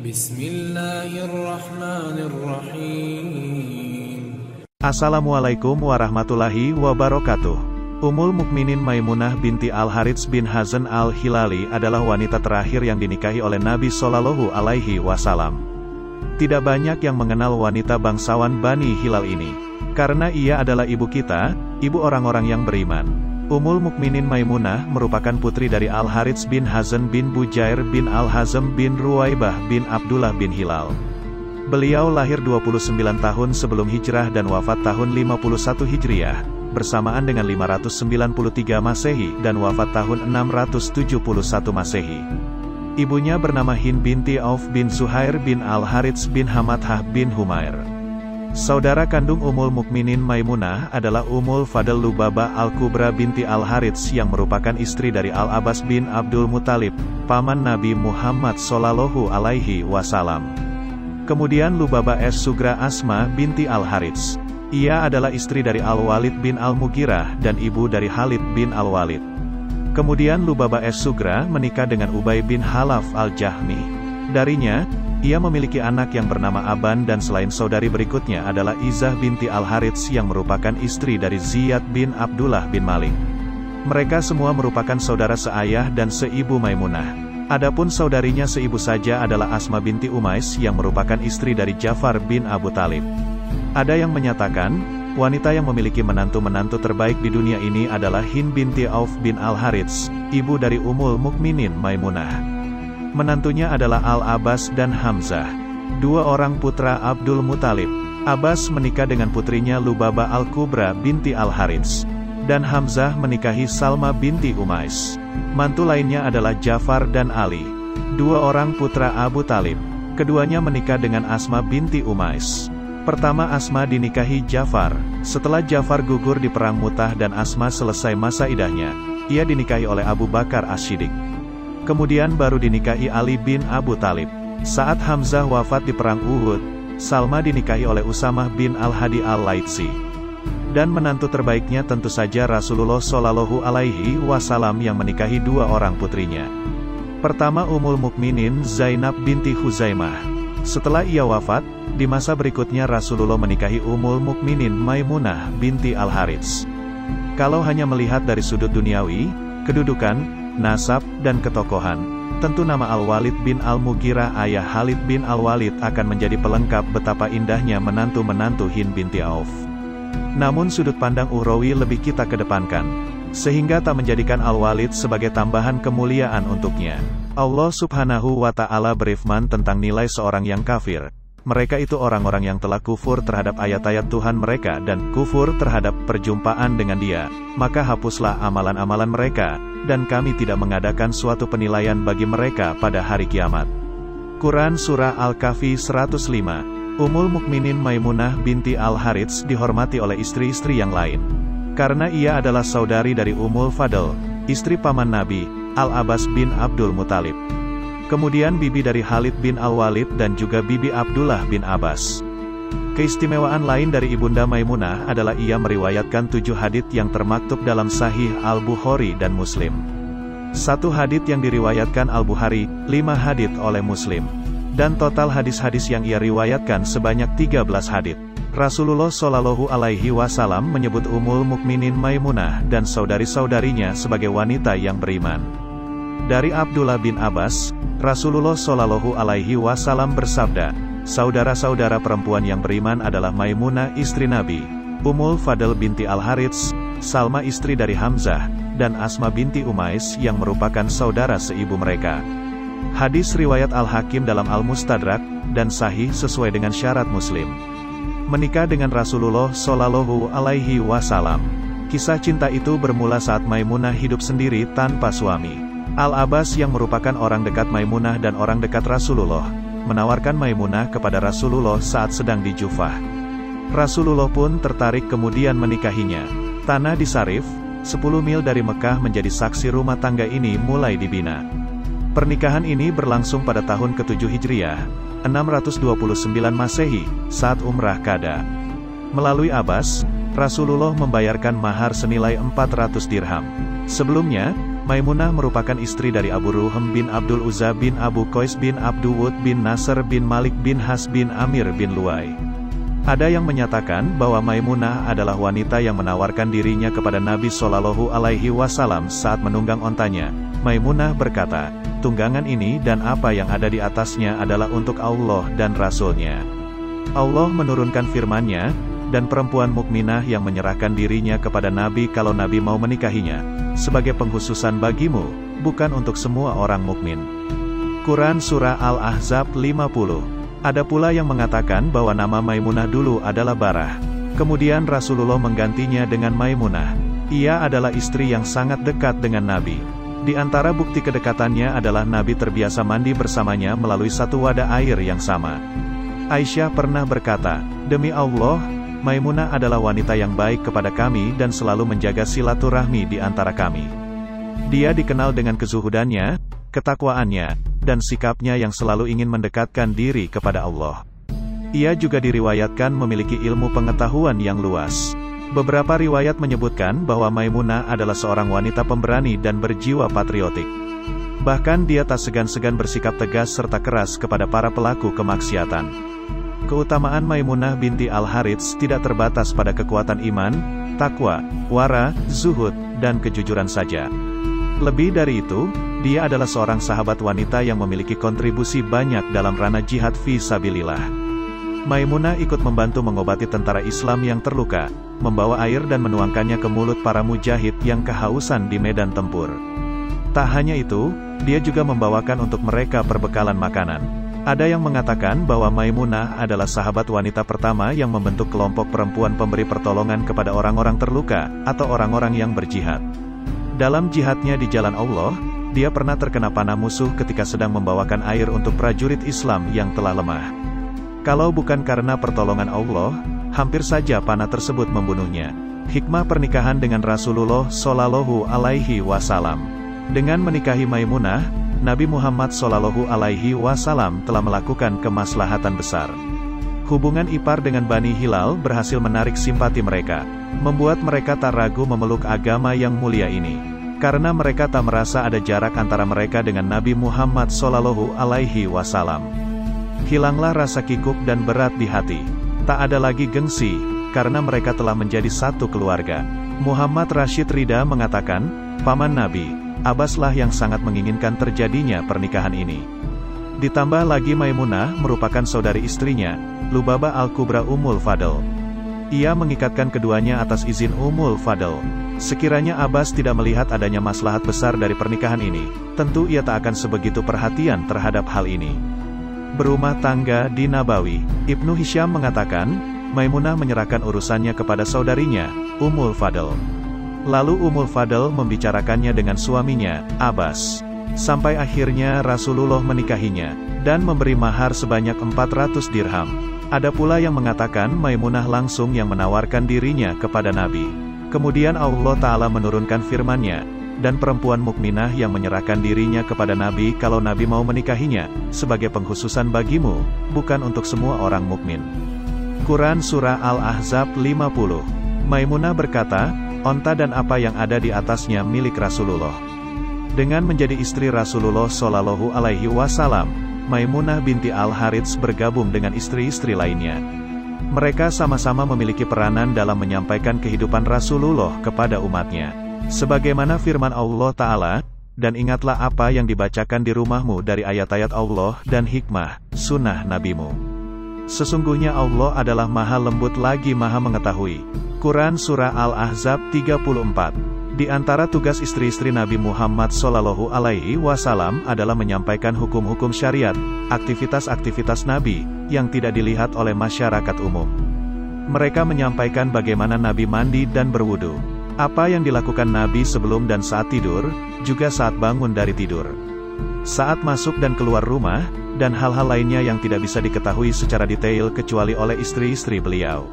Bismillahirrahmanirrahim. Assalamualaikum warahmatullahi wabarakatuh. Ummul Mukminin Maimunah binti Al-Harits bin Hazan Al-Hilali adalah wanita terakhir yang dinikahi oleh Nabi Shallallahu Alaihi Wasallam. Tidak banyak yang mengenal wanita bangsawan Bani Hilal ini, karena ia adalah ibu kita, ibu orang-orang yang beriman. Ummul Mukminin Maimunah merupakan putri dari Al-Harits bin Hazan bin Bujair bin Al-Hazm bin Ruwaibah bin Abdullah bin Hilal. Beliau lahir 29 tahun sebelum hijrah dan wafat tahun 51 Hijriah, bersamaan dengan 593 Masehi dan wafat tahun 671 Masehi. Ibunya bernama Hind binti Auf bin Zuhair bin Al-Harits bin Hamadhah bin Humair. Saudara kandung Ummul Mukminin Maimunah adalah Ummul Fadl Lubabah Al-Kubra binti Al-Harits yang merupakan istri dari Al-Abbas bin Abdul Muthalib, paman Nabi Muhammad Sallallahu Alaihi Wasallam. Kemudian Lubabah Sugra Asma binti Al-Harits. Ia adalah istri dari Al-Walid bin Al-Mughirah dan ibu dari Khalid bin Al-Walid. Kemudian Lubabah Sugra menikah dengan Ubay bin Halaf Al-Jahmi. Darinya, ia memiliki anak yang bernama Aban dan selain saudari berikutnya adalah Izzah binti Al-Harits yang merupakan istri dari Ziyad bin Abdullah bin Malik. Mereka semua merupakan saudara seayah dan seibu Maimunah. Adapun saudarinya seibu saja adalah Asma binti Umais yang merupakan istri dari Ja'far bin Abu Talib. Ada yang menyatakan, wanita yang memiliki menantu-menantu terbaik di dunia ini adalah Hind binti Auf bin Al-Harits, ibu dari Ummul Mukminin Maimunah. Menantunya adalah Al-Abbas dan Hamzah, dua orang putra Abdul Muthalib. Abbas menikah dengan putrinya Lubabah Al-Kubra binti Al-Harits, dan Hamzah menikahi Salma binti Umais. Mantu lainnya adalah Ja'far dan Ali, dua orang putra Abu Talib. Keduanya menikah dengan Asma binti Umais. Pertama Asma dinikahi Ja'far, setelah Ja'far gugur di Perang Mu'tah dan Asma selesai masa idahnya, ia dinikahi oleh Abu Bakar As-Siddiq. Kemudian baru dinikahi Ali bin Abu Talib. Saat Hamzah wafat di Perang Uhud, Salma dinikahi oleh Usamah bin Al-Hadi Al-Laitsi. Dan menantu terbaiknya tentu saja Rasulullah Shallallahu Alaihi Wasallam yang menikahi dua orang putrinya. Pertama Ummul Mukminin Zainab binti Huzaimah. Setelah ia wafat, di masa berikutnya Rasulullah menikahi Ummul Mukminin Maimunah binti Al-Harits. Kalau hanya melihat dari sudut duniawi, kedudukan, nasab, dan ketokohan, tentu nama Al-Walid bin Al-Mughirah ayah Khalid bin Al-Walid akan menjadi pelengkap betapa indahnya menantu-menantu Hind binti Auf. Namun sudut pandang ukhrawi lebih kita kedepankan, sehingga tak menjadikan Al-Walid sebagai tambahan kemuliaan untuknya. Allah Subhanahu wa Ta'ala berfirman tentang nilai seorang yang kafir. Mereka itu orang-orang yang telah kufur terhadap ayat-ayat Tuhan mereka dan kufur terhadap perjumpaan dengan Dia, maka hapuslah amalan-amalan mereka, dan kami tidak mengadakan suatu penilaian bagi mereka pada hari kiamat. Quran Surah Al-Kahfi 105. Ummul Mukminin Maimunah binti Al-Harits dihormati oleh istri-istri yang lain, karena ia adalah saudari dari Ummul Fadl, istri paman Nabi, Al-Abbas bin Abdul Muthalib. Kemudian bibi dari Khalid bin Al-Walid dan juga bibi Abdullah bin Abbas. Keistimewaan lain dari Ibunda Maimunah adalah ia meriwayatkan 7 hadits yang termaktub dalam Sahih Al-Bukhari dan Muslim. 1 hadits yang diriwayatkan Al-Bukhari, 5 hadits oleh Muslim. Dan total hadis-hadis yang ia riwayatkan sebanyak 13 hadits. Rasulullah Shallallahu Alaihi Wasallam menyebut Ummul Mukminin Maimunah dan saudari-saudarinya sebagai wanita yang beriman. Dari Abdullah bin Abbas, Rasulullah Shallallahu Alaihi Wasallam bersabda, saudara-saudara perempuan yang beriman adalah Maimunah istri Nabi, Ummul Fadl binti Al-Harits, Salma istri dari Hamzah, dan Asma binti Umais yang merupakan saudara seibu mereka. Hadis riwayat Al-Hakim dalam Al-Mustadrak, dan sahih sesuai dengan syarat Muslim. Menikah dengan Rasulullah Shallallahu Alaihi Wasallam. Kisah cinta itu bermula saat Maimunah hidup sendiri tanpa suami. Al-Abbas yang merupakan orang dekat Maimunah dan orang dekat Rasulullah, menawarkan Maimunah kepada Rasulullah saat sedang di Jufah. Rasulullah pun tertarik kemudian menikahinya. Tanah di Sarif, 10 mil dari Mekah menjadi saksi rumah tangga ini mulai dibina. Pernikahan ini berlangsung pada tahun ke-7 Hijriah, 629 Masehi, saat Umrah Qada. Melalui Abbas, Rasulullah membayarkan mahar senilai 400 dirham. Sebelumnya, Maimunah merupakan istri dari Abu Ruhm bin Abdul Uzza bin Abu Qais bin Abduwud bin Nasr bin Malik bin Has bin Amir bin Luai. Ada yang menyatakan bahwa Maimunah adalah wanita yang menawarkan dirinya kepada Nabi Shallallahu Alaihi Wasallam saat menunggang ontanya. Maimunah berkata, "Tunggangan ini dan apa yang ada di atasnya adalah untuk Allah dan Rasul-Nya." Allah menurunkan firman-Nya, dan perempuan mukminah yang menyerahkan dirinya kepada Nabi kalau Nabi mau menikahinya, sebagai pengkhususan bagimu, bukan untuk semua orang mukmin. Quran Surah Al-Ahzab 50. Ada pula yang mengatakan bahwa nama Maimunah dulu adalah Barah. Kemudian Rasulullah menggantinya dengan Maimunah. Ia adalah istri yang sangat dekat dengan Nabi. Di antara bukti kedekatannya adalah Nabi terbiasa mandi bersamanya melalui satu wadah air yang sama. Aisyah pernah berkata, "Demi Allah, Maimunah adalah wanita yang baik kepada kami dan selalu menjaga silaturahmi di antara kami. Dia dikenal dengan kezuhudannya, ketakwaannya, dan sikapnya yang selalu ingin mendekatkan diri kepada Allah. Ia juga diriwayatkan memiliki ilmu pengetahuan yang luas." Beberapa riwayat menyebutkan bahwa Maimunah adalah seorang wanita pemberani dan berjiwa patriotik. Bahkan dia tak segan-segan bersikap tegas serta keras kepada para pelaku kemaksiatan. Keutamaan Maimunah binti Al-Harits tidak terbatas pada kekuatan iman, takwa, wara, zuhud, dan kejujuran saja. Lebih dari itu, dia adalah seorang sahabat wanita yang memiliki kontribusi banyak dalam ranah jihad fi sabilillah. Maimunah ikut membantu mengobati tentara Islam yang terluka, membawa air dan menuangkannya ke mulut para mujahid yang kehausan di medan tempur. Tak hanya itu, dia juga membawakan untuk mereka perbekalan makanan. Ada yang mengatakan bahwa Maimunah adalah sahabat wanita pertama yang membentuk kelompok perempuan pemberi pertolongan kepada orang-orang terluka, atau orang-orang yang berjihad. Dalam jihadnya di jalan Allah, dia pernah terkena panah musuh ketika sedang membawakan air untuk prajurit Islam yang telah lemah. Kalau bukan karena pertolongan Allah, hampir saja panah tersebut membunuhnya. Hikmah pernikahan dengan Rasulullah Shallallahu Alaihi Wasallam. Dengan menikahi Maimunah, Nabi Muhammad Shallallahu Alaihi Wasallam telah melakukan kemaslahatan besar. Hubungan ipar dengan Bani Hilal berhasil menarik simpati mereka, membuat mereka tak ragu memeluk agama yang mulia ini. Karena mereka tak merasa ada jarak antara mereka dengan Nabi Muhammad Shallallahu Alaihi Wasallam. Hilanglah rasa kikuk dan berat di hati. Tak ada lagi gengsi, karena mereka telah menjadi satu keluarga. Muhammad Rashid Ridha mengatakan, "Paman Nabi, Abbaslah yang sangat menginginkan terjadinya pernikahan ini." Ditambah lagi Maimunah merupakan saudari istrinya, Lubabah Al-Kubra Ummul Fadl. Ia mengikatkan keduanya atas izin Ummul Fadl. Sekiranya Abbas tidak melihat adanya maslahat besar dari pernikahan ini, tentu ia tak akan sebegitu perhatian terhadap hal ini. Berumah tangga di Nabawi, Ibnu Hisham mengatakan, Maimunah menyerahkan urusannya kepada saudarinya, Ummul Fadl. Lalu Ummul Fadl membicarakannya dengan suaminya, Abbas. Sampai akhirnya Rasulullah menikahinya, dan memberi mahar sebanyak 400 dirham. Ada pula yang mengatakan Maimunah langsung yang menawarkan dirinya kepada Nabi. Kemudian Allah Ta'ala menurunkan firman-Nya, dan perempuan mukminah yang menyerahkan dirinya kepada Nabi kalau Nabi mau menikahinya, sebagai pengkhususan bagimu, bukan untuk semua orang mukmin. Quran Surah Al-Ahzab 50. Maimunah berkata, "Onta dan apa yang ada di atasnya milik Rasulullah." Dengan menjadi istri Rasulullah Shallallahu Alaihi Wasallam, Maimunah binti Al-Harits bergabung dengan istri-istri lainnya. Mereka sama-sama memiliki peranan dalam menyampaikan kehidupan Rasulullah kepada umatnya. Sebagaimana firman Allah Ta'ala, "Dan ingatlah apa yang dibacakan di rumahmu dari ayat-ayat Allah dan hikmah, sunnah nabimu. Sesungguhnya Allah adalah maha lembut lagi maha mengetahui." Quran Surah Al-Ahzab 34. Di antara tugas istri-istri Nabi Muhammad Shallallahu Alaihi Wasallam adalah menyampaikan hukum-hukum syariat, aktivitas-aktivitas Nabi, yang tidak dilihat oleh masyarakat umum. Mereka menyampaikan bagaimana Nabi mandi dan berwudu, apa yang dilakukan Nabi sebelum dan saat tidur, juga saat bangun dari tidur, saat masuk dan keluar rumah, dan hal-hal lainnya yang tidak bisa diketahui secara detail kecuali oleh istri-istri beliau.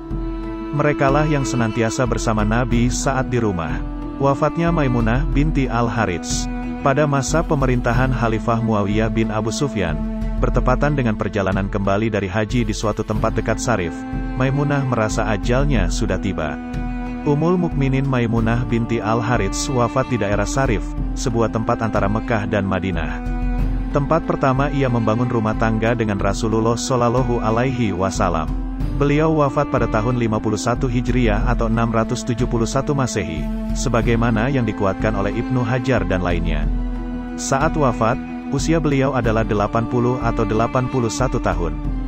Merekalah yang senantiasa bersama Nabi saat di rumah. Wafatnya Maimunah binti Al-Harits pada masa pemerintahan Khalifah Muawiyah bin Abu Sufyan, bertepatan dengan perjalanan kembali dari haji di suatu tempat dekat Sarif. Maimunah merasa ajalnya sudah tiba. Ummul Mukminin Maimunah binti Al-Harits wafat di daerah Sarif, sebuah tempat antara Mekah dan Madinah. Tempat pertama ia membangun rumah tangga dengan Rasulullah Shallallahu Alaihi Wasallam. Beliau wafat pada tahun 51 Hijriah atau 671 Masehi, sebagaimana yang dikuatkan oleh Ibnu Hajar dan lainnya. Saat wafat, usia beliau adalah 80 atau 81 tahun.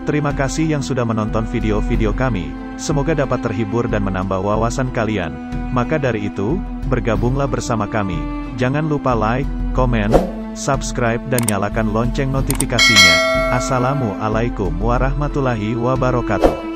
Terima kasih yang sudah menonton video-video kami, semoga dapat terhibur dan menambah wawasan kalian. Maka dari itu, bergabunglah bersama kami. Jangan lupa like, komen, subscribe dan nyalakan lonceng notifikasinya. Assalamualaikum warahmatullahi wabarakatuh.